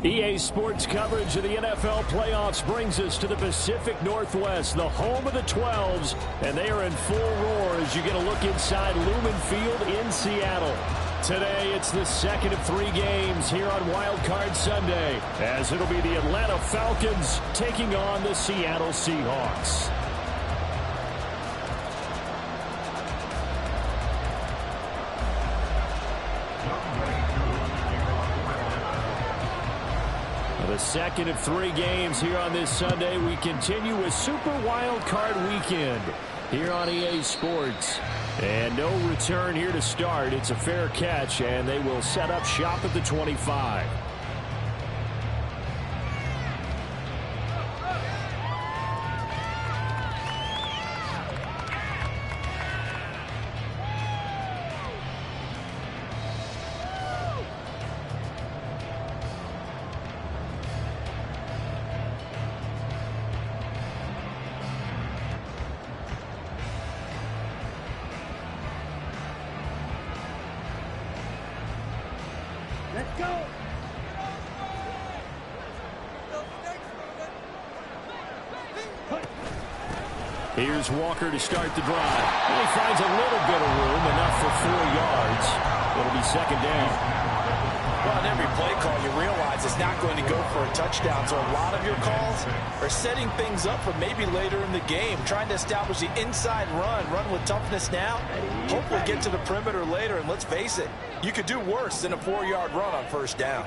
EA Sports coverage of the NFL playoffs brings us to the Pacific Northwest, the home of the 12s, and they are in full roar as you get a look inside Lumen Field in Seattle. Today, it's the second of 3 games here on Wild Card Sunday, as it'll be the Atlanta Falcons taking on the Seattle Seahawks. The second of 3 games here on this Sunday. We continue with Super Wild Card Weekend here on EA Sports. And no return here to start. It's a fair catch, and they will set up shop at the 25. Let's go! Here's Walker to start the drive. And he finds a little bit of room, enough for 4 yards. It'll be second down. Well, in every play call, you realize it's not going to go for a touchdown. So a lot of your calls are setting things up for maybe later in the game, trying to establish the inside run with toughness now. Hopefully get to the perimeter later, and let's face it, you could do worse than a 4-yard run on first down.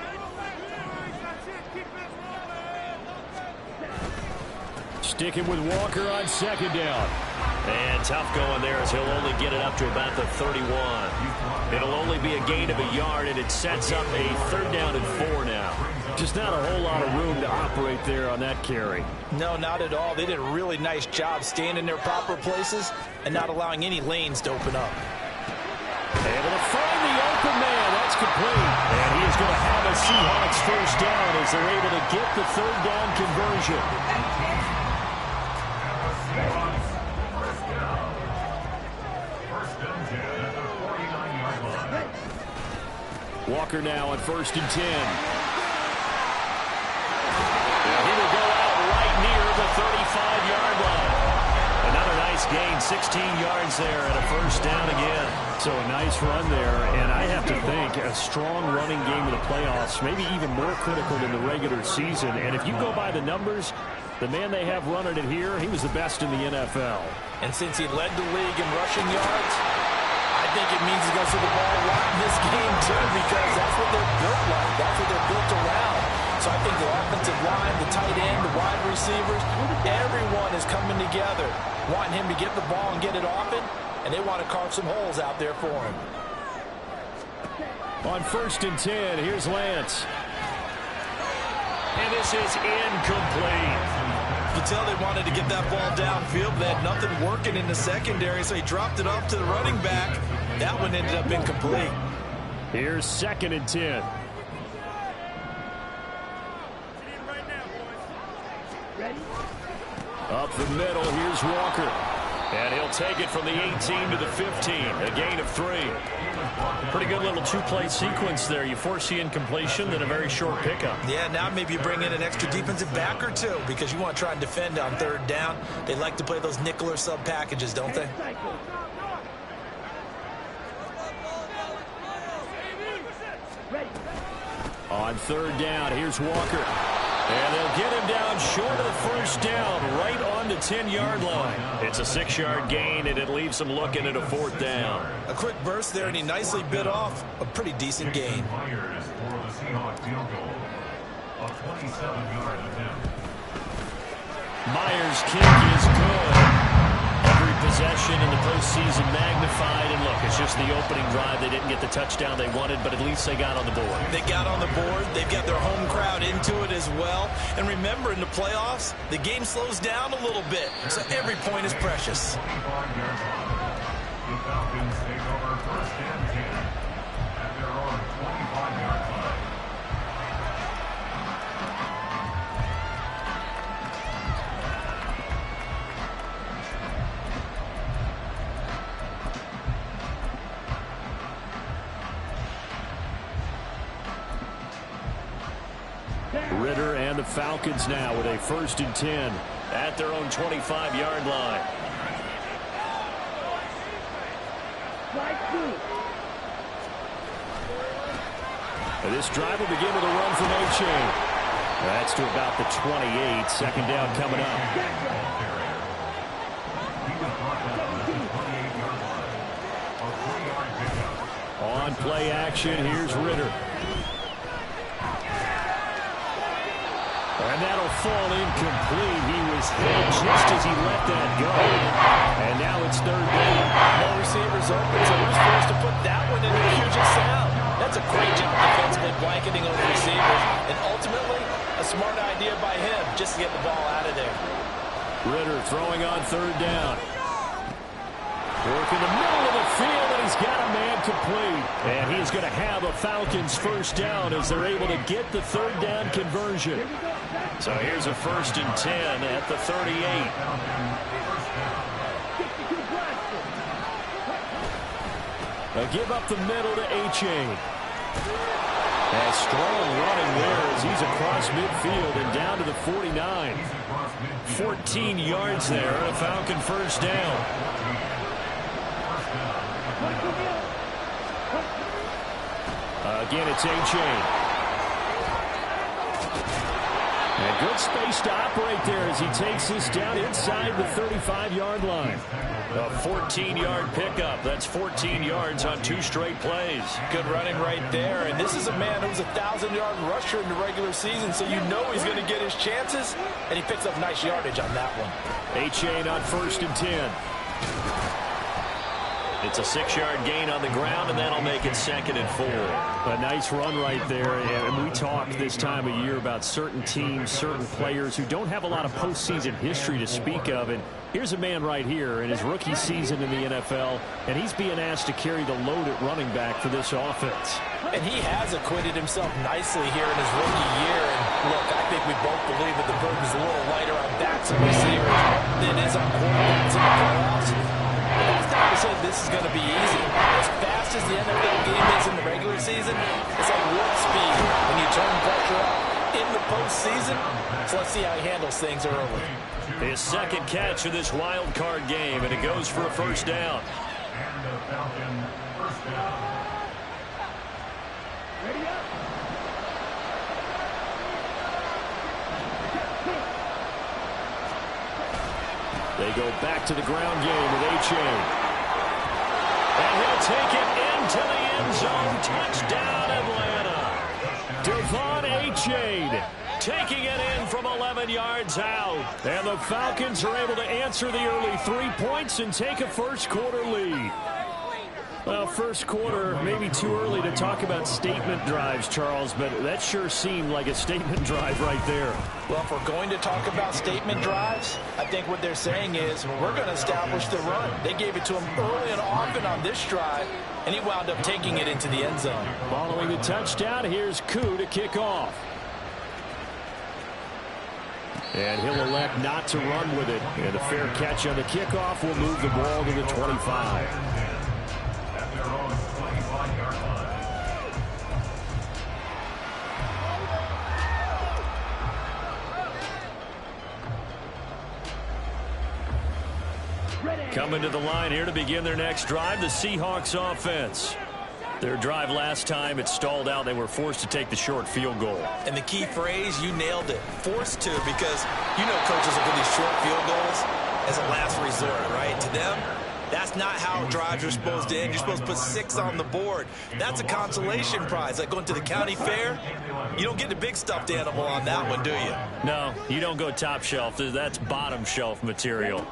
Sticking with Walker on second down. And tough going there as he'll only get it up to about the 31. It'll only be a gain of a yard, and it sets up a 3rd down and 4 now. Just not a whole lot of room to operate there on that carry. No, not at all. They did a really nice job staying in their proper places and not allowing any lanes to open up. Able to find the open man. That's complete. And he is going to have a Seahawks first down as they're able to get the 3rd down conversion. Walker now on 1st and 10. He will go out right near the 35-yard line. Another nice gain, 16 yards there, and a first down again. So a nice run there, and I have to think a strong running game of the playoffs, maybe even more critical than the regular season. And if you go by the numbers, the man they have running it here, he was the best in the NFL. And since he led the league in rushing yards, I think it means he's going to see the ball a lot in this game, too, because that's what they're built like. That's what they're built around. So I think the offensive line, the tight end, the wide receivers, everyone is coming together, wanting him to get the ball and get it often, and they want to carve some holes out there for him. On 1st and 10, here's Lance. And this is incomplete. You can tell they wanted to get that ball downfield, but they had nothing working in the secondary, so he dropped it off to the running back. That one ended up incomplete. Here's 2nd and 10. Up the middle, here's Walker. And he'll take it from the 18 to the 15, a gain of 3. Pretty good little 2-play sequence there. You force the incompletion, then a very short pickup. Yeah, now maybe you bring in an extra defensive back or 2 because you want to try and defend on 3rd down. They like to play those nickel or sub packages, don't they? On 3rd down, here's Walker. And they'll get him down short of the first down, right on the 10-yard line. It's a 6-yard gain, and it leaves them looking at a 4th down. A quick burst there, and he nicely bit off a pretty decent gain. Myers' kick is good. Every possession in the postseason magnified. And look, it's just the opening drive. They didn't get the touchdown they wanted, but at least they got on the board. They got on the board. They've got their home crowd into it as well. And remember, in the playoffs, the game slows down a little bit, so every point is precious. The Falcons take over 1st and 10 at their own 25-yard line. Falcons now with a 1st and 10 at their own 25-yard line. This drive will begin with a run from A-Chain. That's to about the 28. 2nd down coming up. On play action, here's Ritter. And that'll fall incomplete. He was hit just as he let that go. And now it's 3rd down. No receivers open, so who's forced to put that one in the Puget Sound? That's a great job defensively blanketing those receivers. And ultimately, a smart idea by him just to get the ball out of there. Ritter throwing on 3rd down. Work in the middle of the field, and he's got a man complete. And he's going to have a Falcons 1st down as they're able to get the 3rd down conversion. So here's a 1st and 10 at the 38. They'll give up the middle to A-Chain. A strong running there as he's across midfield and down to the 49. 14 yards there, and a Falcon 1st down. Again, it's A-Chain. And good space to operate there as he takes this down inside the 35-yard line. A 14-yard pickup. That's 14 yards on 2 straight plays. Good running right there. And this is a man who was a 1,000-yard rusher in the regular season, so you know he's going to get his chances. And he picks up nice yardage on that one. A-Chain on 1st and 10. It's a 6-yard gain on the ground, and that'll make it 2nd and 4. A nice run right there. And we talk this time of year about certain teams, certain players who don't have a lot of postseason history to speak of. And here's a man right here in his rookie season in the NFL, and he's being asked to carry the load at running back for this offense. And he has acquitted himself nicely here in his rookie year. And look, I think we both believe that the burden's a little lighter on backs and receivers than it is on quarterbacks in the playoffs. But that's not to say this is going to be easy. As fast as the NFL game is in the regular season, it's like warp speed when you turn pressure up in the postseason. So let's see how he handles things early. His 2nd catch of this wild card game, and it goes for a 1st down. And the Falcon 1st down. Ready up. They go back to the ground game with A-Chain. And he'll take it into the end zone. Touchdown, Atlanta. Devon A-Chain taking it in from 11 yards out. And the Falcons are able to answer the early 3 points and take a 1st quarter lead. Well, 1st quarter, maybe too early to talk about statement drives, Charles, but that sure seemed like a statement drive right there. Well, if we're going to talk about statement drives, I think what they're saying is we're going to establish the run. They gave it to him early and often on this drive, and he wound up taking it into the end zone. Following the touchdown, here's Koo to kick off. And he'll elect not to run with it. And a fair catch on the kickoff will move the ball to the 25. Coming to the line here to begin their next drive, the Seahawks offense. Their drive last time, it stalled out. They were forced to take the short field goal. And the key phrase, you nailed it, forced to, because you know coaches look at these short field goals as a last resort, right? To them, that's not how drives are supposed to end. You're supposed to put 6 on the board. That's a consolation prize. Like going to the county fair, you don't get the big stuffed animal on that one, do you? No, you don't go top shelf. That's bottom shelf material.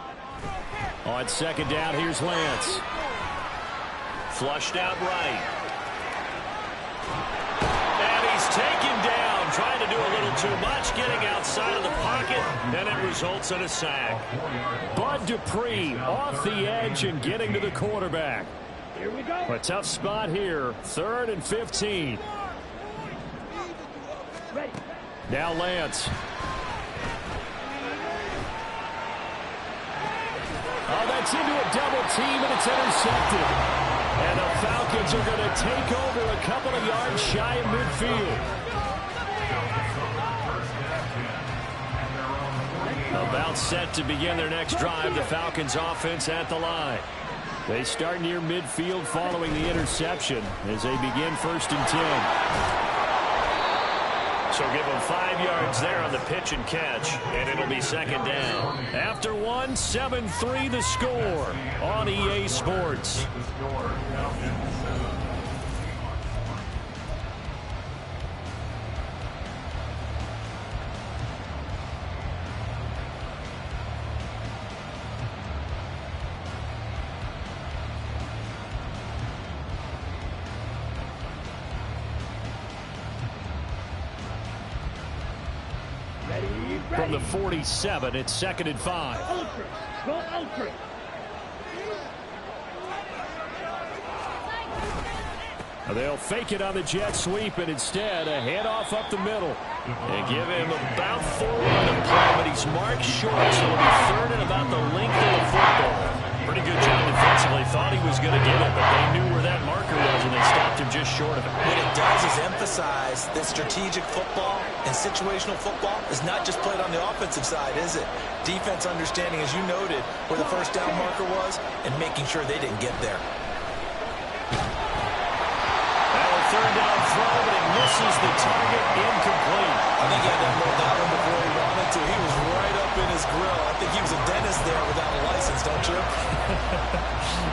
On 2nd down, here's Lance. Flushed out right. And he's taken down, trying to do a little too much, getting outside of the pocket, and it results in a sack. Bud Dupree off the edge and getting to the quarterback. Here we go. A tough spot here, 3rd and 15. Ready. Now Lance. Oh, that's into a double team, and it's intercepted. And the Falcons are going to take over a couple of yards shy of midfield. About set to begin their next drive. The Falcons offense at the line. They start near midfield following the interception as they begin 1st and 10. So give them 5 yards there on the pitch and catch, and it'll be 2nd down. After 1, 7-3 the score on EA Sports. From the 47, it's 2nd and 5. Ultra. Go ultra. They'll fake it on the jet sweep, and instead a handoff up the middle. They give him about 4 on the play, but he's marked short, so it'll be 3rd and about the length of the football. Pretty good job defensively. Thought he was going to get it, but they knew where that marker was, and they stopped him just short of it. What it does is emphasize that strategic football and situational football is not just played on the offensive side, is it? Defense understanding, as you noted, where the 1st down marker was and making sure they didn't get there. Now a 3rd down throw, but it misses the target, incomplete. I think he had that rolled out before he wanted to. He was right up in his grill. I think he was a dentist there without a license, don't you?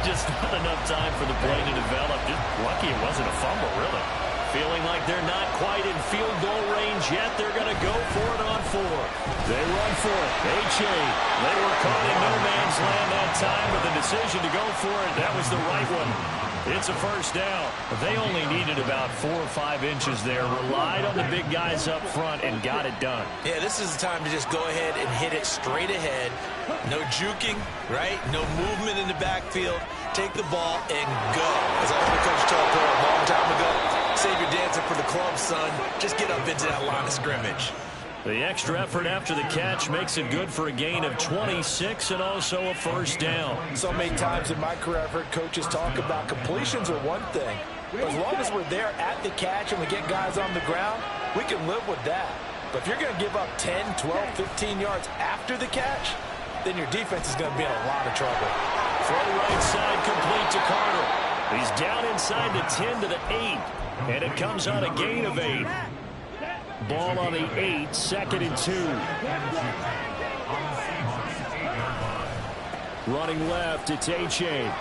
Just not enough time for the play to develop. Just lucky it wasn't a fumble, really. Feeling like they're not quite in field goal range yet. They're going to go for it on 4. They run for it. H.A. They were caught in no man's land that time, but the decision to go for it, that was the right one. It's a 1st down. They only needed about 4 or 5 inches there. Relied on the big guys up front and got it done. Yeah, this is the time to just go ahead and hit it straight ahead. No juking, right? No movement in the backfield. Take the ball and go. As I heard the coach tell Pearl a long time ago, save your dancing for the club, son. Just get up into that line of scrimmage. The extra effort after the catch makes it good for a gain of 26 and also a 1st down. So many times in my career, I've heard coaches talk about completions are one thing. But as long as we're there at the catch and we get guys on the ground, we can live with that. But if you're going to give up 10, 12, 15 yards after the catch, then your defense is going to be in a lot of trouble. Throw right side complete to Carter. He's down inside the 10 to the 8. And it comes on a gain of 8. Ball on the 8, 2nd and 2. Running left, it's H.A. And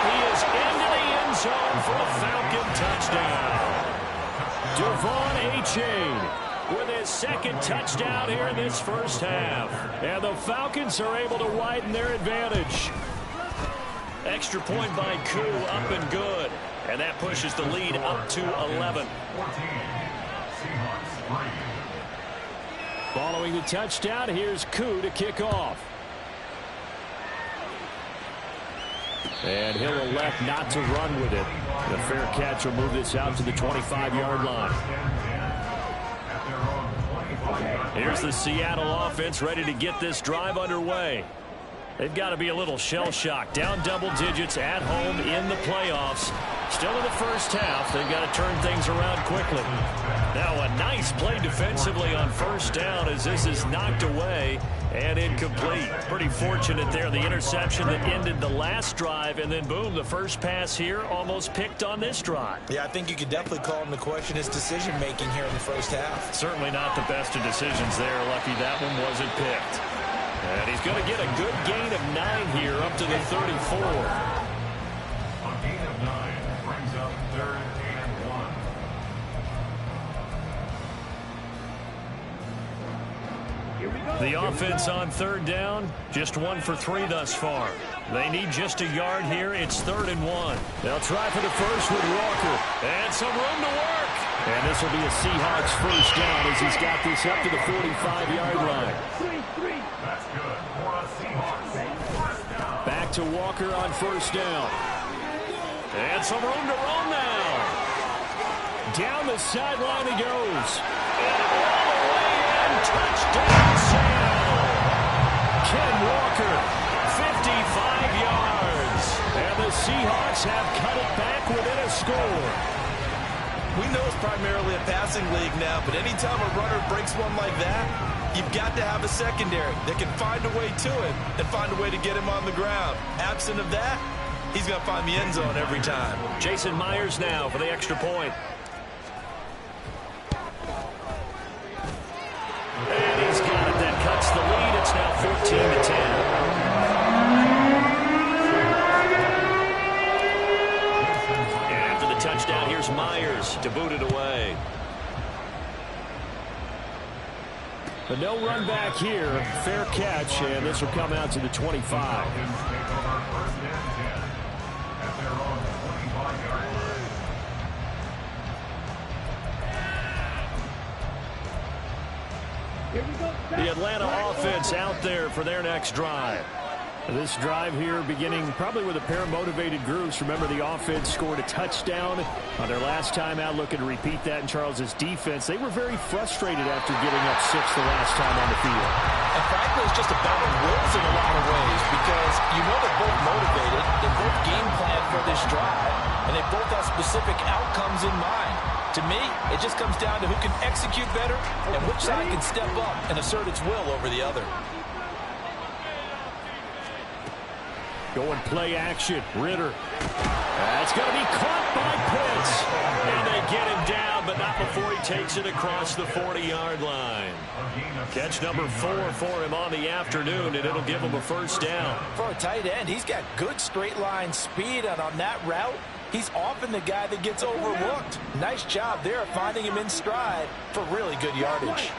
he is into the end zone for a Falcon touchdown. Devon H.A. with his 2nd touchdown here in this 1st half. And the Falcons are able to widen their advantage. Extra point by Koo, up and good. And that pushes the lead up to 11. Following the touchdown, here's Koo to kick off. And he'll elect not to run with it. The fair catch will move this out to the 25-yard line. Here's the Seattle offense ready to get this drive underway. They've got to be a little shell-shocked. Down double digits at home in the playoffs. Still in the 1st half. They've got to turn things around quickly. Now a nice play defensively on 1st down as this is knocked away and incomplete. Pretty fortunate there. The interception that ended the last drive, and then boom, the first pass here almost picked on this drive. Yeah, I think you could definitely call him to question his decision-making here in the 1st half. Certainly not the best of decisions there. Lucky that one wasn't picked. And he's going to get a good gain of 9 here up to the 34. A gain of 9 brings up 3rd and 1. Here we go. The offense on 3rd down, just 1 for 3 thus far. They need just a yard here. It's 3rd and 1. They'll try for the first with Walker. And some room to work. And this will be a Seahawks 1st down as he's got this up to the 45-yard line. 3-3. That's good for a Seahawks 1st down. Back to Walker on 1st down. And some room to run now. Down the sideline he goes. And all the way in. Touchdown, Seattle. Ken Walker, 55 yards. And the Seahawks have cut it back within a score. We know it's primarily a passing league now, but anytime a runner breaks one like that, You've got to have a secondary that can find a way to him and find a way to get him on the ground. Absent of that, he's going to find the end zone every time. Jason Myers now for the extra point. And he's got it. That cuts the lead. It's now 14-10. And after the touchdown, here's Myers to boot it away. But no run back here. Fair catch, and this will come out to the 25. The Atlanta offense out there for their next drive. This drive here beginning probably with a pair of motivated groups. Remember, the offense scored a touchdown on their last time out, looking to repeat that in Charles's defense. They were very frustrated after giving up 6 the last time on the field. And frankly, it's just a battle of wills in a lot of ways because you know they're both motivated, they both game plan for this drive, and they both have specific outcomes in mind. To me, it just comes down to who can execute better and which side can step up and assert its will over the other. Going play action. Ritter. That's going to be caught by Pitts. And they get him down, but not before he takes it across the 40-yard line. Catch number 4 for him on the afternoon, and it'll give him a first down. For a tight end, he's got good straight line speed, and on that route, he's often the guy that gets overlooked. Nice job there of finding him in stride for really good yardage.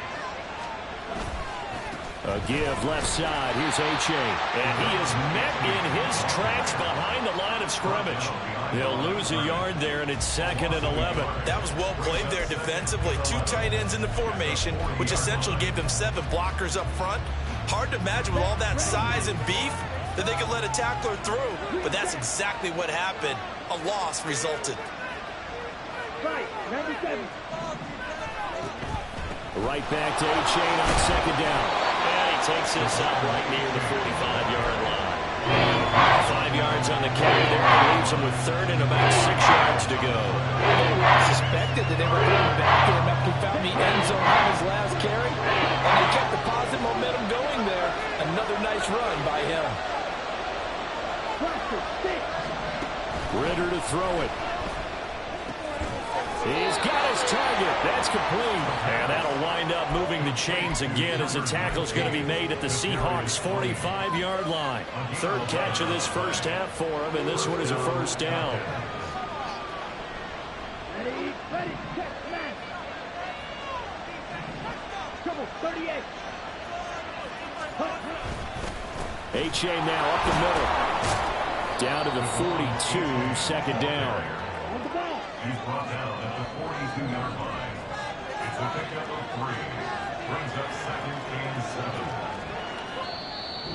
A give left side. Here's H.A. And he is met in his tracks behind the line of scrimmage. He'll lose a yard there, and it's 2nd and 11. That was well played there defensively. 2 tight ends in the formation, which essentially gave them 7 blockers up front. Hard to imagine with all that size and beef that they could let a tackler through. But that's exactly what happened. A loss resulted. Right, 97. Right back to H.A. on 2nd down. And he takes this up right near the 45-yard line. 5 yards on the carry there. He leaves him with 3rd and about 6 yards to go. I suspected that they were going back to him after he found the end zone on his last carry. And they kept the positive momentum going there. Another nice run by him. Ritter to throw it. He's got his target. That's complete. And that'll wind up moving the chains again as the tackle's going to be made at the Seahawks' 45-yard line. 3rd catch of this first half for him, and this one is a first down. Ready, check, man. Trouble, 38. H.A. now up the middle. Down to the 42, 2nd down. On the ball. He's brought down at the 42-yard line. It's a pickup of 3. Brings up 2nd and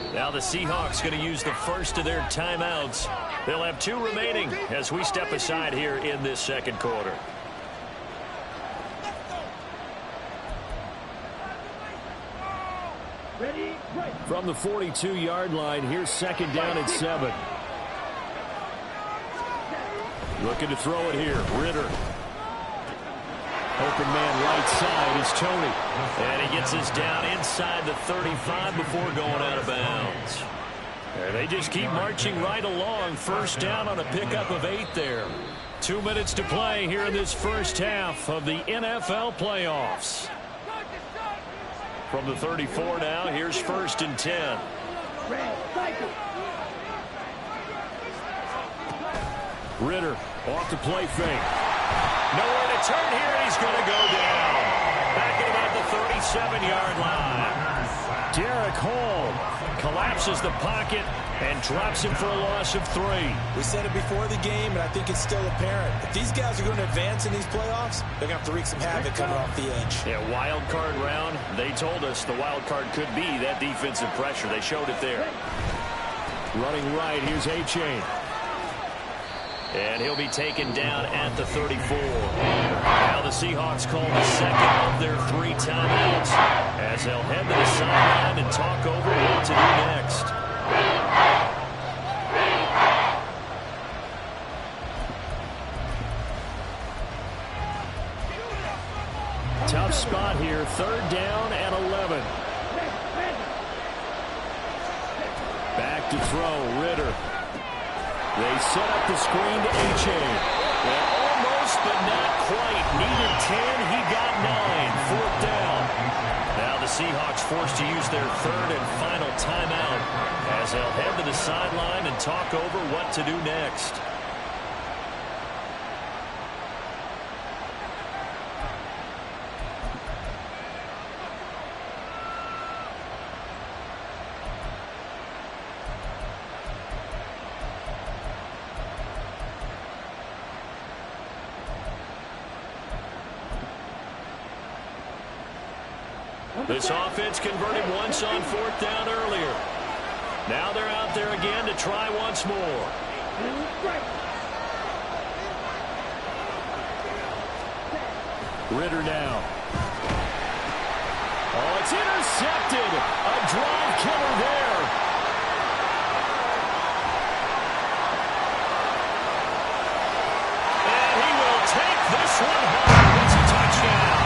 7. Now the Seahawks going to use the first of their timeouts. They'll have 2 remaining as we step aside here in this second quarter. Ready, right. From the 42-yard line, here's 2nd down and 7. Looking to throw it here. Ritter. Open man right side is Tony. And he gets this down inside the 35 before going out of bounds. And they just keep marching right along. First down on a pickup of 8 there. 2 minutes to play here in this first half of the NFL playoffs. From the 34 now, here's 1st and 10. Ritter off the play fake. Nowhere to turn here, and he's going to go down. Back at about the 37-yard line. Derek Hall collapses the pocket and drops him for a loss of 3. We said it before the game, and I think it's still apparent. If these guys are going to advance in these playoffs, they're going to have to wreak some havoc coming off the edge. Yeah, wild card round. They told us the wild card could be that defensive pressure. They showed it there. Running right, here's H.A. And he'll be taken down at the 34. Now the Seahawks call the second of their 3 timeouts as they'll head to the sideline and talk over what to do next. Tough spot here. 3rd down and 11. to throw. Ritter. They set up the screen to H.A. And almost, but not quite. Needed 10. He got 9. Fourth down. Now the Seahawks forced to use their third and final timeout as they'll head to the sideline and talk over what to do next. This offense converted once on fourth down earlier. Now they're out there again to try once more. Ritter now. Oh, it's intercepted. A drive killer there. And he will take this one home. It's a touchdown.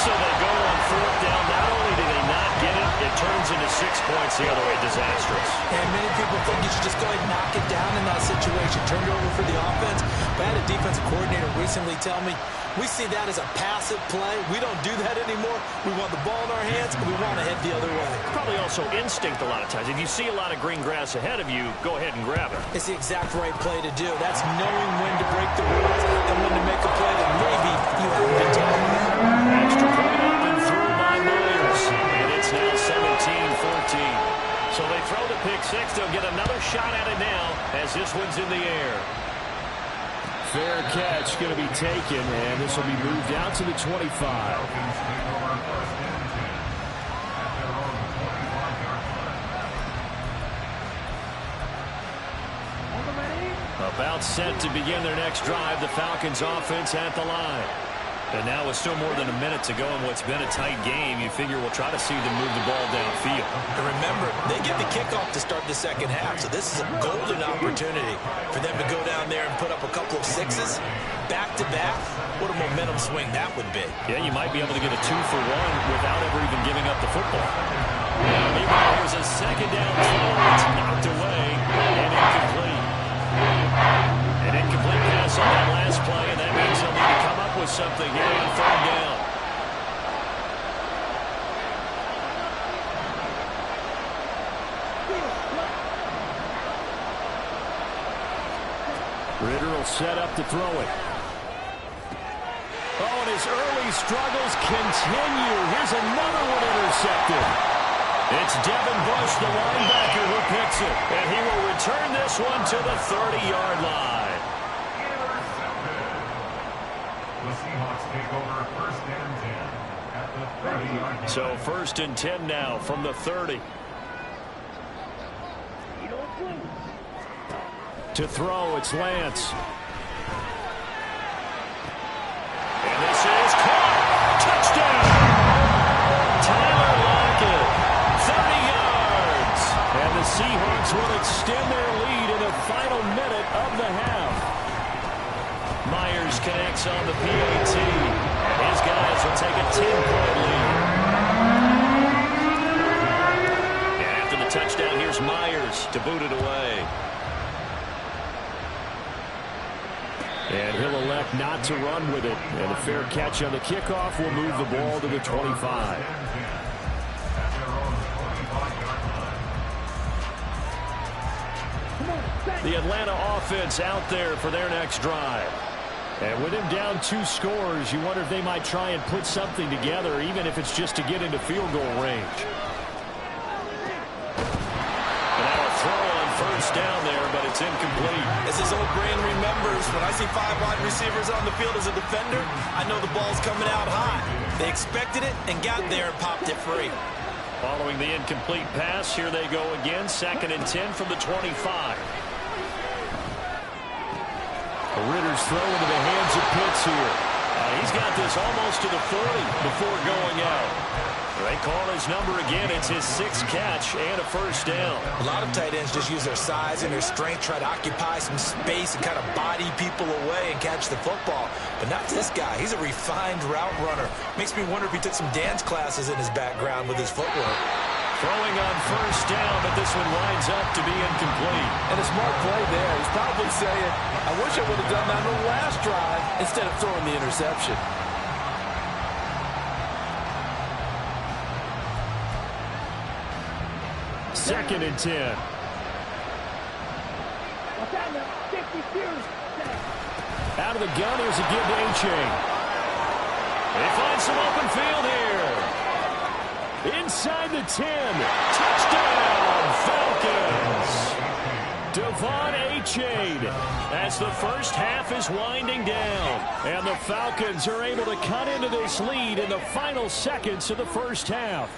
So they go on fourth down. Not only do they not get it, it turns into 6 points the other way. Disastrous. And many people think you should just go ahead and knock it down in that situation. Turn it over for the offense. But I had a defensive coordinator recently tell me, we see that as a passive play. We don't do that anymore. We want the ball in our hands, and we want to head the other way. Probably also instinct a lot of times. If you see a lot of green grass ahead of you, go ahead and grab it. It's the exact right play to do. That's knowing when to break the rules and when to make a play that maybe you haven't been taught. Extra point up and through by Myers. And it's now 17-14. So they throw the pick six. They'll get another shot at it now as this one's in the air. Fair catch going to be taken, and this will be moved out to the 25. About set to begin their next drive, the Falcons offense at the line. And now with still more than a minute to go in what's been a tight game, you figure we'll try to see them move the ball downfield. And remember, they get the kickoff to start the second half, so this is a golden opportunity for them to go down there and put up a couple of sixes back-to-back. What a momentum swing that would be. Yeah, you might be able to get a 2-for-1 without ever even giving up the football. Meanwhile, here's a second down throw. It's knocked away and incomplete. An incomplete pass on that last play, and that means they'll need to come up with something here on third down. Ritter will set up to throw it. Oh, and his early struggles continue. Here's another one intercepted. It's Devin Bush, the linebacker, who picks it. And he will return this one to the 30-yard line. The Seahawks take over first and 10 at the 30-yard line. So first and 10 now from the 30. To throw, it's Lance. And this is caught. Touchdown! Tyler Lockett, 30 yards. And the Seahawks will extend their lead in the final minute of the half. Myers connects on the PAT. And his guys will take a 10-point lead. And after the touchdown, here's Myers to boot it away. And he'll elect not to run with it. And a fair catch on the kickoff will move the ball to the 25. The Atlanta offense out there for their next drive. And with him down 2 scores, you wonder if they might try and put something together, even if it's just to get into field goal range. And now a throw on first down there, but it's incomplete. As his old brain remembers, when I see 5 wide receivers on the field as a defender, I know the ball's coming out high. They expected it and got there and popped it free. Following the incomplete pass, here they go again. 2nd and 10 from the 25. Ritter's throw into the hands of Pitts here. He's got this almost to the 40 before going out. They call his number again. It's his 6th catch and a first down. A lot of tight ends just use their size and their strength, try to occupy some space and kind of body people away and catch the football. But not this guy. He's a refined route runner. Makes me wonder if he took some dance classes in his background with his footwork. Throwing on first down, but this one winds up to be incomplete. And a smart play there. He's probably saying, I wish I would have done that on the last drive instead of throwing the interception. Second and 10. Out of the gun, here's a give to A-Chain. They find some open field here. Inside the 10. Touchdown, Falcons. Devon A-Chain as the first half is winding down. And the Falcons are able to cut into this lead in the final seconds of the first half.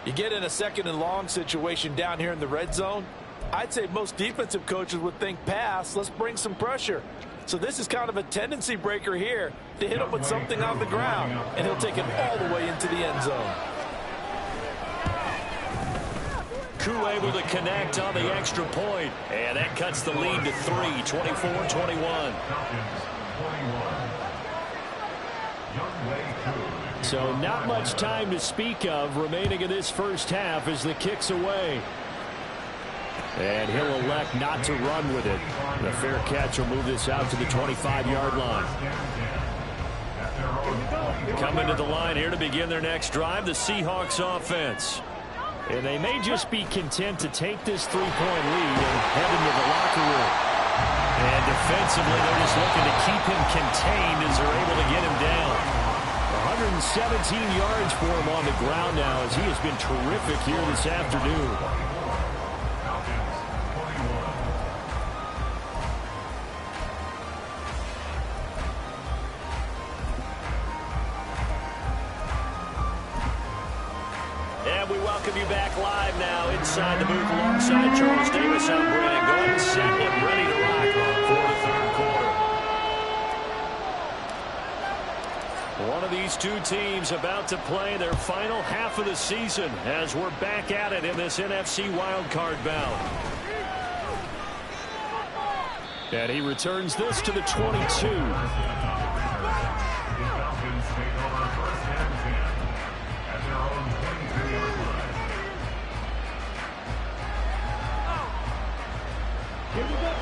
You get in a second and long situation down here in the red zone. I'd say most defensive coaches would think pass. Let's bring some pressure. So this is kind of a tendency breaker here to hit him with something on the ground. And he'll take it all the way into the end zone. Koo able to connect on the extra point. And that cuts the lead to 3, 24-21. So not much time to speak of remaining in this first half as the kick's away. And he'll elect not to run with it. The fair catch will move this out to the 25-yard line. Coming to the line here to begin their next drive, the Seahawks offense. And they may just be content to take this 3-point lead and head into the locker room. And defensively, they're just looking to keep him contained as they're able to get him down. 117 yards for him on the ground now as he has been terrific here this afternoon. And we welcome you back live now inside the booth alongside Charles Davis. I'm Brandon Gold, set and ready to rock for the third quarter. One of these two teams about to play their final half of the season as we're back at it in this NFC wildcard bout. And he returns this to the 22.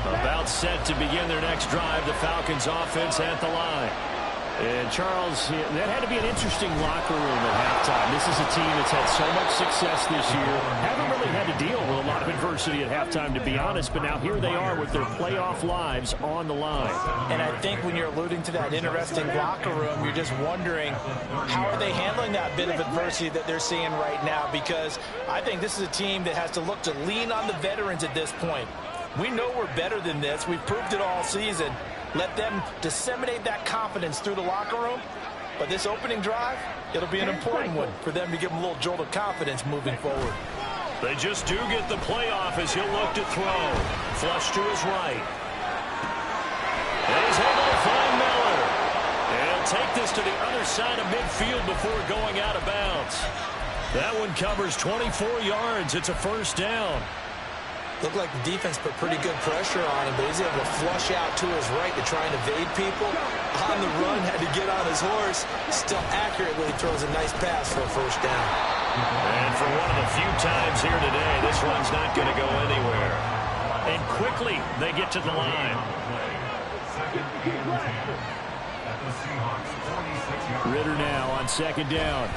About set to begin their next drive, the Falcons offense at the line. And Charles, that had to be an interesting locker room at halftime. This is a team that's had so much success this year. Haven't really had to deal with a lot of adversity at halftime, to be honest. But now here they are with their playoff lives on the line. And I think when you're alluding to that interesting locker room, you're just wondering how are they handling that bit of adversity that they're seeing right now? Because I think this is a team that has to look to lean on the veterans at this point. We know we're better than this. We've proved it all season. Let them disseminate that confidence through the locker room. But this opening drive, it'll be an important one for them to give them a little jolt of confidence moving forward. They just do get the playoff as he'll look to throw. Flush to his right. And he's able to find Miller. And he'll take this to the other side of midfield before going out of bounds. That one covers 24 yards. It's a first down. Looked like the defense put pretty good pressure on him, but he's able to flush out to his right to try and evade people. On the run, had to get on his horse. Still accurately throws a nice pass for a first down. And for one of the few times here today, this one's not going to go anywhere. And quickly, they get to the line. Ritter now on second down.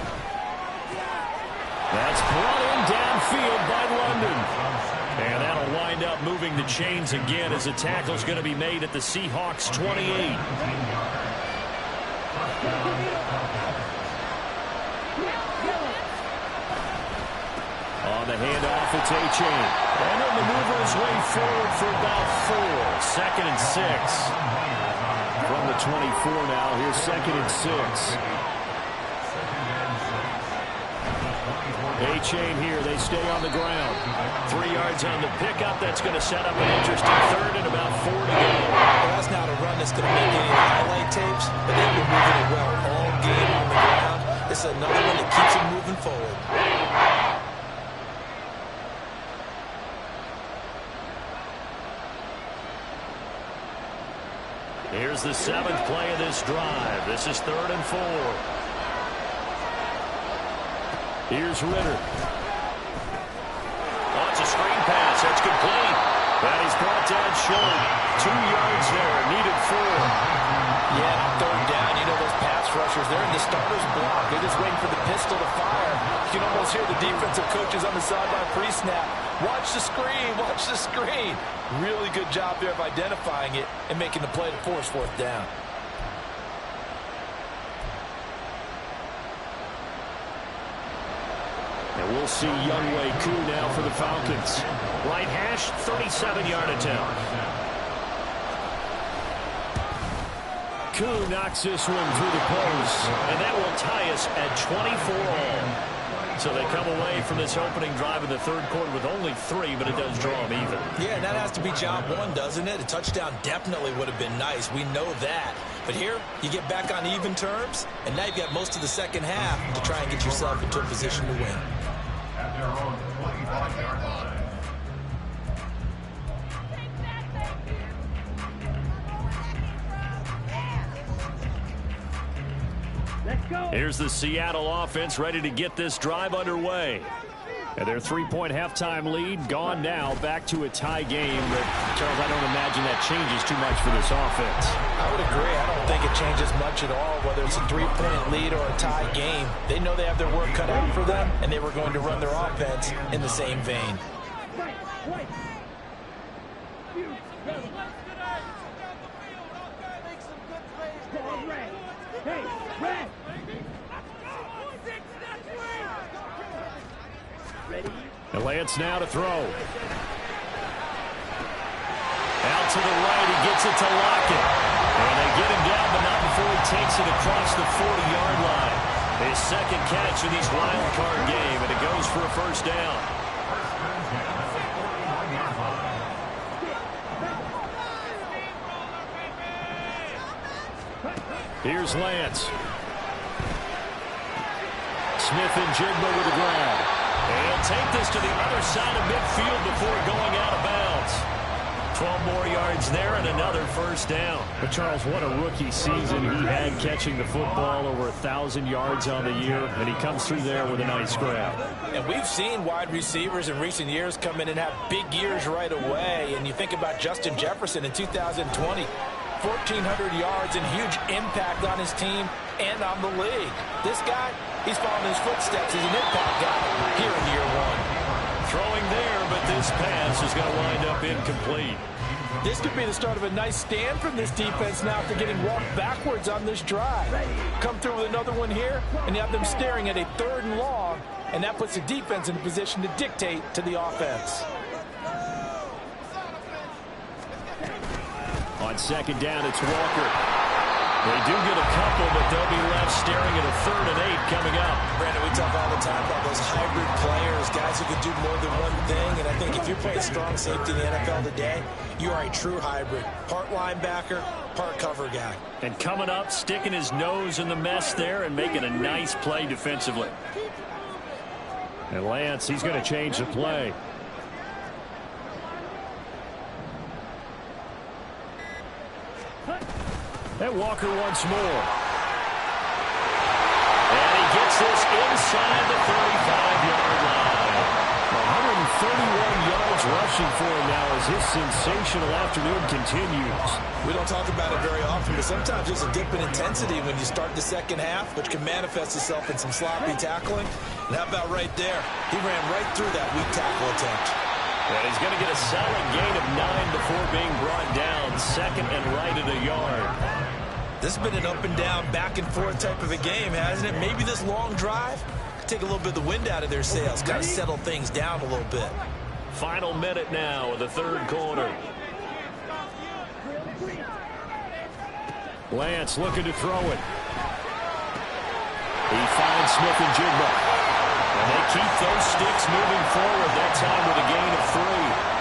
That's brought in downfield by London. And that'll wind up moving the chains again as the tackle's going to be made at the Seahawks 28. On the handoff, it's A-Chain. And he'll maneuver his way forward for about 4. Second and 6. From the 24 now, here's second and 6. A-Chain here, they stay on the ground. 3 yards on the pickup. That's going to set up an interesting third and about 4 to go. Well, that's not a run that's going to make any highlight tapes, but they've been moving it well all game on the ground. This is another one that keeps them moving forward. Here's the 7th play of this drive. This is 3rd and 4. Here's Ritter. complete. And he's brought down short. 2 yards there, needed 4. Yeah, on third down, you know those pass rushers, they're in the starter's block. They're just waiting for the pistol to fire. You can almost hear the defensive coaches on the sideline pre-snap. Watch the screen, watch the screen. Really good job there of identifying it and making the play to force 4th down. And we'll see Younghoe Koo now for the Falcons. Right hash, 37-yard attempt. Koo knocks this one through the post, and that will tie us at 24 all. So they come away from this opening drive in the third quarter with only 3, but it does draw them even. Yeah, and that has to be job 1, doesn't it? A touchdown definitely would have been nice. We know that. But here, you get back on even terms, and now you've got most of the second half to try and get yourself into a position to win. At their own 25-yard line. Let's go. Here's the Seattle offense ready to get this drive underway. And their 3-point halftime lead gone now, back to a tie game. But, Charles, I don't imagine that changes too much for this offense. I would agree. I don't think it changes much at all, whether it's a 3-point lead or a tie game. They know they have their work cut out for them, and they were going to run their offense in the same vein. Right, right. You, brother. Ball red. Hey, red. Ready? And Lance now to throw. Out to the right, he gets it to Lockett. And they get him down, but not before he takes it across the 40-yard line. His second catch in this wild card game, and it goes for a first down. Here's Lance. Smith and Jigba with the grab. And he'll take this to the other side of midfield before going out of bounds. 12 more yards there and another first down. But, Charles, what a rookie season he had catching the football, over 1,000 yards on the year, and he comes through there with a nice grab. And we've seen wide receivers in recent years come in and have big years right away. And you think about Justin Jefferson in 2020. 1,400 yards and huge impact on his team and on the league. This guy, he's following his footsteps as an impact guy here in year 1. Throwing there, but this pass is going to wind up incomplete. This could be the start of a nice stand from this defense now after getting walked backwards on this drive. Come through with another one here, and you have them staring at a 3rd and long, and that puts the defense in a position to dictate to the offense. On second down, it's Walker. They do get a couple, but they'll be left staring at a 3rd and 8 coming up. Brandon, we talk all the time about those hybrid players, guys who can do more than one thing. And I think if you're playing strong safety in the NFL today, you are a true hybrid. Part linebacker, part cover guy. And coming up, sticking his nose in the mess there and making a nice play defensively. And Lance, he's going to change the play. And Walker once more. And he gets this inside the 35-yard line. 131 yards rushing for him now as his sensational afternoon continues. We don't talk about it very often, but sometimes there's a dip in intensity when you start the second half, which can manifest itself in some sloppy tackling. And how about right there? He ran right through that weak tackle attempt. And he's going to get a solid gain of 9 before being brought down. Second and right at a yard. This has been an up and down, back and forth type of a game, hasn't it? Maybe this long drive could take a little bit of the wind out of their sails, kind of settle things down a little bit. Final minute now of the third quarter. Lance looking to throw it. He finds Smith and Jigba. And they keep those sticks moving forward, that time with a gain of 3.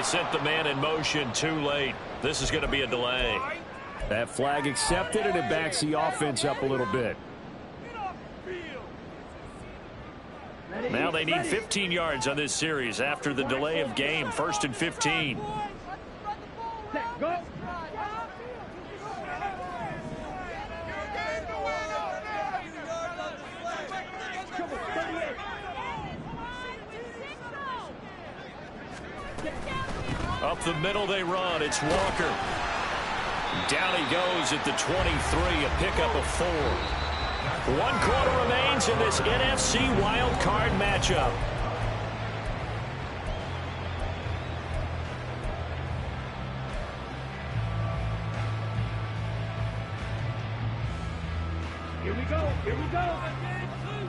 sent the man in motion too late. This is going to be a delay. That flag accepted, and it backs the offense up a little bit. Now they need 15 yards on this series after the delay of game. 1st and 15. Go. Up the middle they run. It's Walker. Down he goes at the 23, a pickup of 4. 1 quarter remains in this NFC wild card matchup. Here we go. Here we go.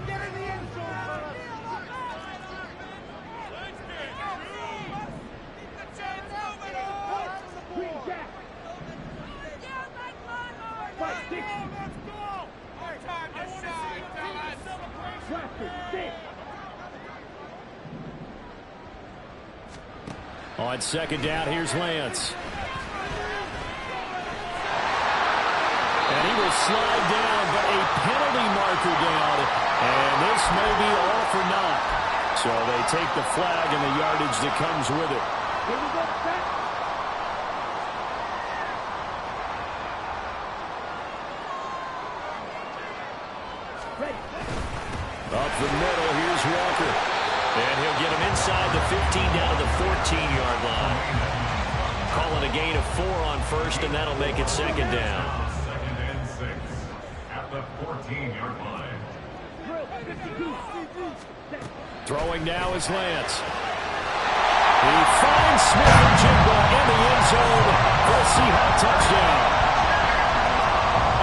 Get in the end zone. Green Jack. Fight, 60. Raptor, 6. On 2nd down, here's Lance. And he will slide down, but a penalty marker down. And this may be all for naught. So they take the flag and the yardage that comes with it. Here we go, set. Ready. Up the middle, here's Walker. And he'll get him inside the 15 down to the 14-yard line. Calling a gain of 4 on 1st, and that'll make it 2nd down. 2nd and 6 at the 14-yard line. Drill, 52. Throwing now is Lance. He finds Smith-Njigba in the end zone for a Seahawk touchdown.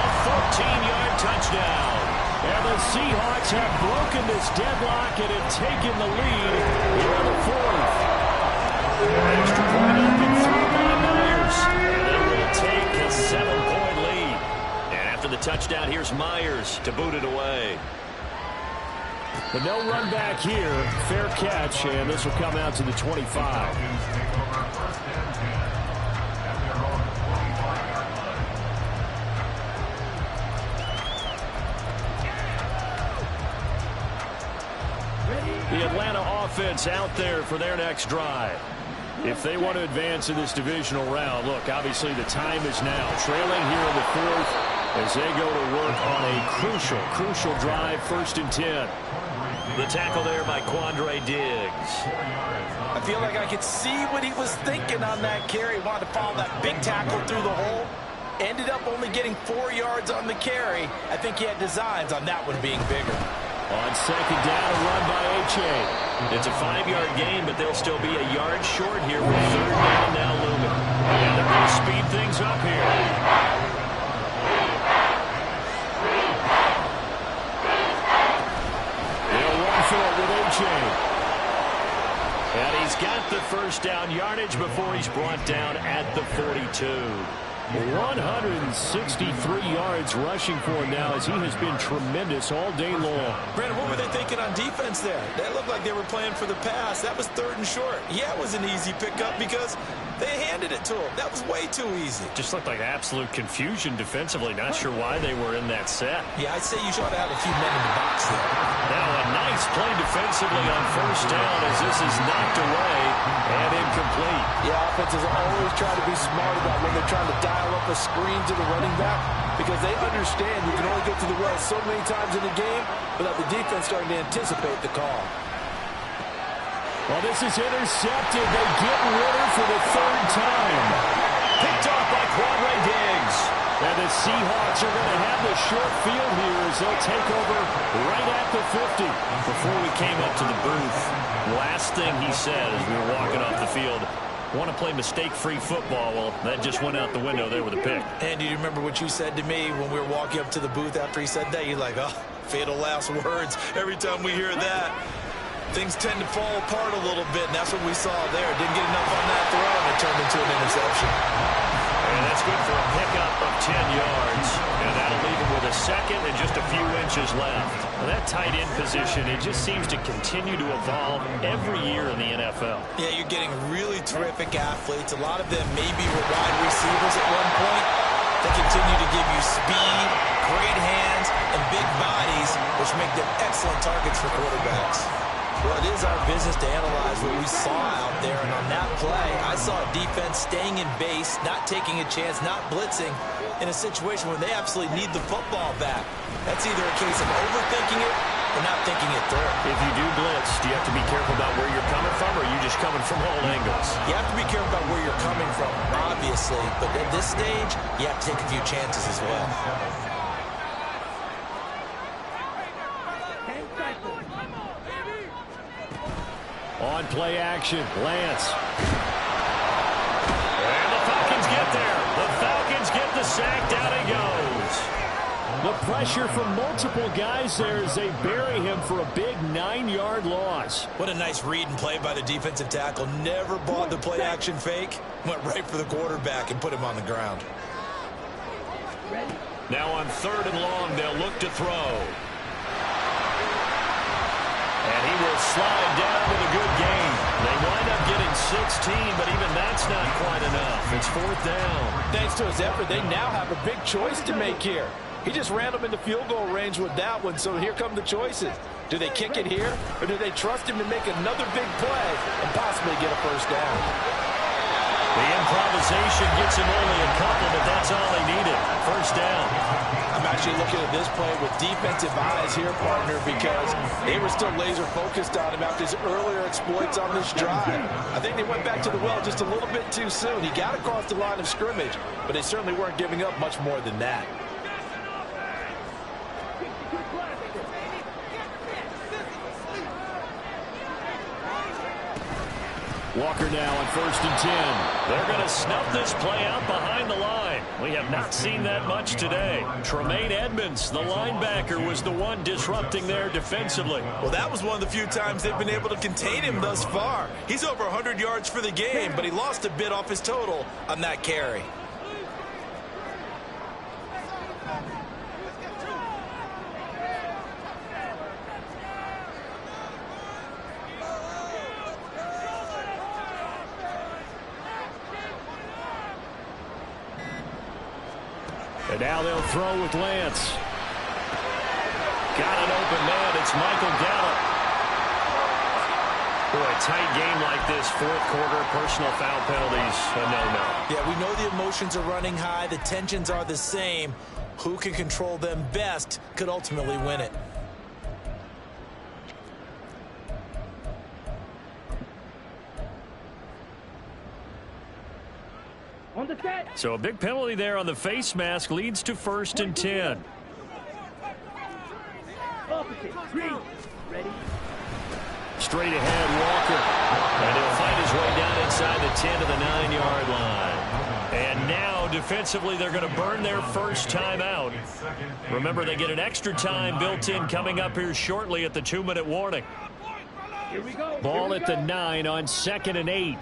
A 14-yard touchdown. And the Seahawks have broken this deadlock and have taken the lead here in the 4th. Extra point up and through by Myers. And they will take a 7-point lead. And after the touchdown, here's Myers to boot it away. But no run back here. Fair catch, and this will come out to the 25. Falcons take over 1st and 10 at their own 45-yard line. The Atlanta offense out there for their next drive. If they want to advance in this divisional round, look, obviously the time is now. Trailing here in the 4th as they go to work on a crucial drive, 1st and 10. The tackle there by Quandre Diggs. I feel like I could see what he was thinking on that carry. Wanted to follow that big tackle through the hole. Ended up only getting 4 yards on the carry. I think he had designs on that one being bigger. On 2nd down, a run by H.A. It's a 5-yard gain, but they'll still be a yard short here with 3rd down now looming. And they're going to speed things up here. And he's got the 1st down yardage before he's brought down at the 42. 163 yards rushing for him now as he has been tremendous all day long. Brandon, what were they thinking on defense there? That looked like they were playing for the pass. That was 3rd and short. Yeah, it was an easy pickup because they handed it to him. That was way too easy. Just looked like absolute confusion defensively. Not sure why they were in that set. Yeah, I'd say you should have had a few men in the box there. Now a nice play defensively on 1st down as this is knocked away and incomplete. Yeah, offenses always try to be smart about when they're trying to dial up a screen to the running back because they understand you can only get to the well so many times in the game without the defense starting to anticipate the call. Well, this is intercepted. They get Ritter for the 3rd time. Picked off by Quandre Diggs. And the Seahawks are going to have the short field here as they'll take over right at the 50. Before we came up to the booth, last thing he said as we were walking off the field, want to play mistake-free football. Well, that just went out the window there with a pick. And do you remember what you said to me when we were walking up to the booth after he said that? You're like, oh, fatal last words. Every time we hear that, things tend to fall apart a little bit, and that's what we saw there. Didn't get enough on that throw, and it turned into an interception. And that's good for a pickup of 10 yards. And that'll leave him with a second and just a few inches left. Well, that tight end position, it just seems to continue to evolve every year in the NFL. Yeah, you're getting really terrific athletes. A lot of them maybe were wide receivers at one point. They continue to give you speed, great hands, and big bodies, which make them excellent targets for quarterbacks. Well, it is our business to analyze what we saw out there, and on that play, I saw a defense staying in base, not taking a chance, not blitzing, in a situation where they absolutely need the football back. That's either a case of overthinking it or not thinking it through. If you do blitz, do you have to be careful about where you're coming from, or are you just coming from all angles? You have to be careful about where you're coming from, obviously, but at this stage, you have to take a few chances as well. On play action, Lance. And the Falcons get there. The Falcons get the sack. Down he goes. The pressure from multiple guys there as they bury him for a big 9-yard loss. What a nice read and play by the defensive tackle. Never bought the play action fake. Went right for the quarterback and put him on the ground. Now on 3rd and long, they'll look to throw. And he will slide down with a good gain. They wind up getting 16, but even that's not quite enough. It's 4th down. Thanks to his effort, they now have a big choice to make here. He just ran them into field goal range with that one, so here come the choices. Do they kick it here, or do they trust him to make another big play and possibly get a first down? The improvisation gets him only a couple, but that's all they needed. First down. I'm actually looking at this play with defensive eyes here, partner, because they were still laser focused on him after his earlier exploits on this drive. I think they went back to the well just a little bit too soon. He got across the line of scrimmage, but they certainly weren't giving up much more than that. Walker now on 1st and 10. They're going to snuff this play out behind the line. We have not seen that much today. Tremaine Edmonds, the linebacker, was the one disrupting there defensively. Well, that was one of the few times they've been able to contain him thus far. He's over 100 yards for the game, but he lost a bit off his total on that carry. And now they'll throw with Lance. Got an open man. It's Michael Gallup. Boy, a tight game like this, 4th quarter, personal foul penalties, a no-no. Yeah, we know the emotions are running high. The tensions are the same. Who can control them best could ultimately win it. So a big penalty there on the face mask leads to 1st and 10. Straight ahead, Walker. And he'll find his way down inside the 10 to the 9-yard line. And now, defensively, they're going to burn their first time out. Remember, they get an extra time built in coming up here shortly at the 2-minute warning. Ball at the 9 on 2nd and 8.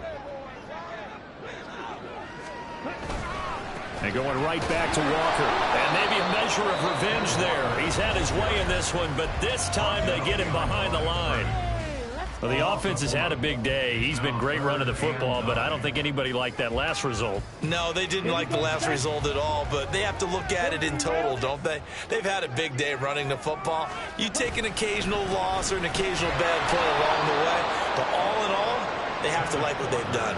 And going right back to Walker. And maybe a measure of revenge there. He's had his way in this one, but this time they get him behind the line. Well, the offense has had a big day. He's been great running the football, but I don't think anybody liked that last result. No, they didn't like the last result at all, but they have to look at it in total, don't they? They've had a big day running the football. You take an occasional loss or an occasional bad play along the way, but all in all, they have to like what they've done.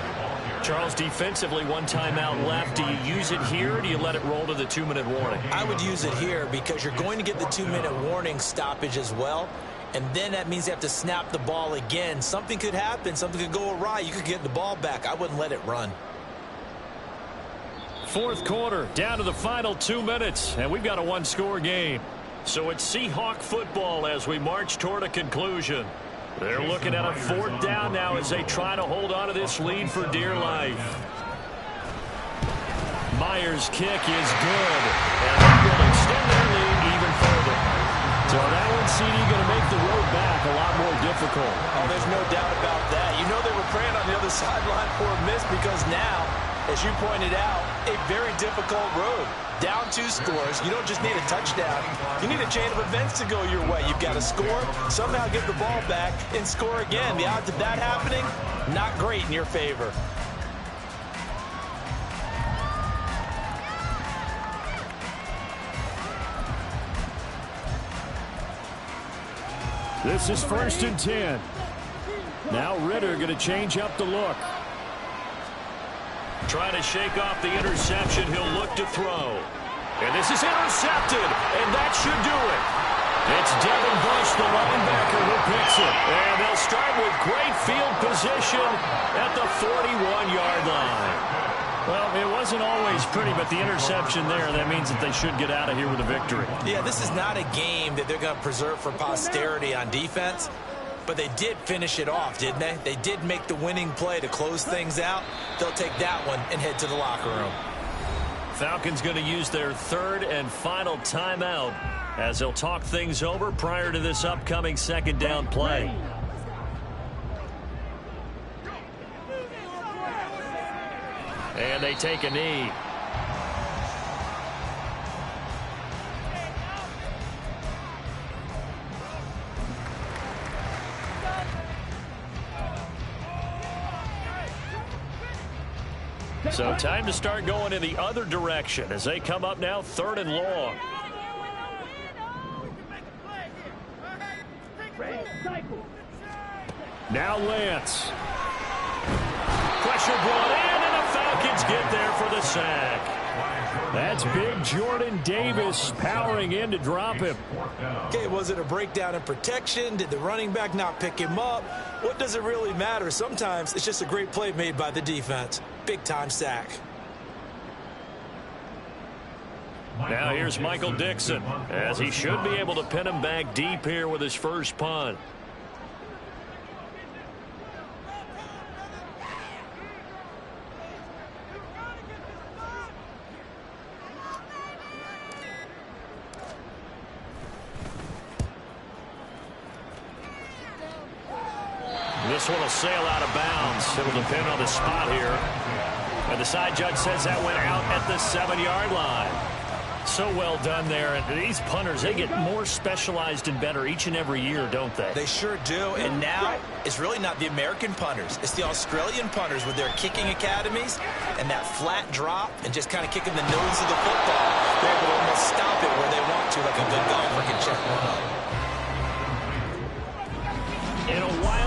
Charles, defensively, 1 timeout left. Do you use it here, or do you let it roll to the 2-minute warning? I would use it here because you're going to get the 2-minute warning stoppage as well. And then that means you have to snap the ball again. Something could happen. Something could go awry. You could get the ball back. I wouldn't let it run. 4th quarter, down to the final 2 minutes, and we've got a 1-score game. So it's Seahawk football as we march toward a conclusion. They're looking at a 4th down now as they try to hold on to this lead for dear life. Myers' kick is good, and that will extend their lead even further. So that one, CD, going to make the road back a lot more difficult. Oh, there's no doubt about that. You know they were praying on the other sideline for a miss because now As you pointed out, a very difficult road. Down 2 scores. You don't just need a touchdown. You need a chain of events to go your way. You've got to score, somehow get the ball back, and score again. The odds of that happening, not great in your favor. This is 1st and 10. Now Ritter going to change up the look. Trying to shake off the interception. He'll look to throw. And this is intercepted. And that should do it. It's Devin Bush, the linebacker, who picks it. And they'll start with great field position at the 41-yard line. Well, it wasn't always pretty, but the interception there, that means that they should get out of here with a victory. Yeah, this is not a game that they're going to preserve for posterity on defense, but they did finish it off, didn't they? They did make the winning play to close things out. They'll take that one and head to the locker room. Falcons going to use their 3rd and final timeout as they'll talk things over prior to this upcoming 2nd down play. And they take a knee. So time to start going in the other direction as they come up now 3rd and long. Now Lance. Pressure brought in, and the Falcons get there for the sack. That's big Jordan Davis powering in to drop him. Okay, was it a breakdown in protection? Did the running back not pick him up? What does it really matter? Sometimes it's just a great play made by the defense. Big-time sack. Now here's Michael Dixon, as he should be able to pin him back deep here with his first punt. This one will sail out of bounds. It'll depend on the spot here. And the side judge says that went out at the 7-yard line. So well done there. And these punters, they get more specialized and better each and every year, don't they? They sure do. And now it's really not the American punters. It's the Australian punters with their kicking academies and that flat drop and just kind of kicking the nose of the football. They're able to almost stop it where they want to, like a good golfer can check one up. In a while